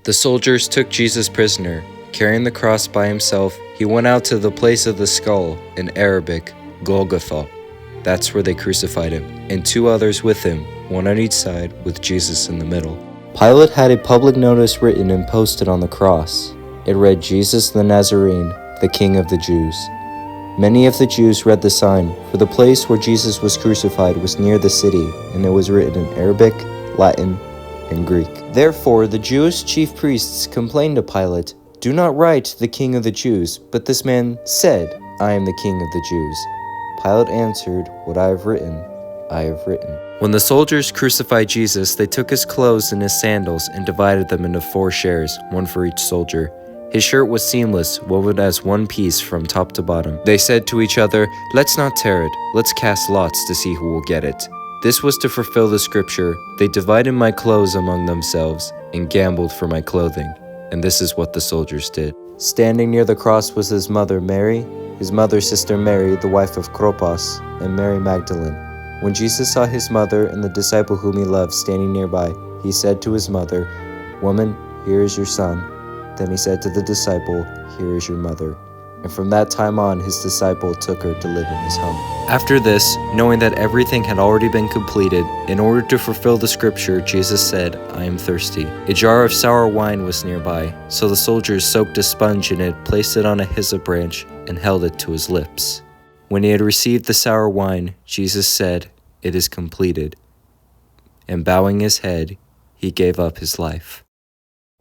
The soldiers took Jesus prisoner. Carrying the cross by himself, he went out to the place of the skull, in Arabic, Golgotha. That's where they crucified him, and 2 others with him, one on each side, with Jesus in the middle. Pilate had a public notice written and posted on the cross. It read, "Jesus the Nazarene, the King of the Jews." Many of the Jews read the sign, for the place where Jesus was crucified was near the city, and it was written in Arabic, Latin, and Greek. Therefore, the Jewish chief priests complained to Pilate, "Do not write the King of the Jews, but this man said, 'I am the King of the Jews.'" Pilate answered, "What I have written, I have written." When the soldiers crucified Jesus, they took his clothes and his sandals and divided them into 4 shares, one for each soldier. His shirt was seamless, woven as one piece from top to bottom. They said to each other, "Let's not tear it. Let's cast lots to see who will get it." This was to fulfill the scripture, "They divided my clothes among themselves and gambled for my clothing." And this is what the soldiers did. Standing near the cross was his mother Mary, his mother's sister Mary, the wife of Clopas, and Mary Magdalene. When Jesus saw his mother and the disciple whom he loved standing nearby, he said to his mother, "Woman, here is your son." Then he said to the disciple, "Here is your mother." And from that time on, his disciple took her to live in his home. After this, knowing that everything had already been completed, in order to fulfill the scripture, Jesus said, "I am thirsty." A jar of sour wine was nearby, so the soldiers soaked a sponge in it, placed it on a hyssop branch, and held it to his lips. When he had received the sour wine, Jesus said, "It is completed." And bowing his head, he gave up his life.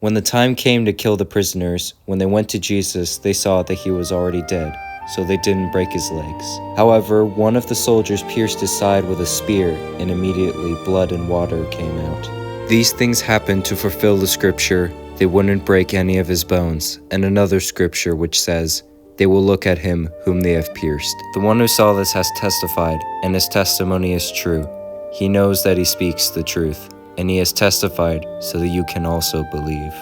When the time came to kill the prisoners, when they went to Jesus, they saw that he was already dead, so they didn't break his legs. However, one of the soldiers pierced his side with a spear, and immediately blood and water came out. These things happened to fulfill the scripture, "They wouldn't break any of his bones," and another scripture which says, "They will look at him whom they have pierced." The one who saw this has testified, and his testimony is true. He knows that he speaks the truth, and he has testified so that you can also believe.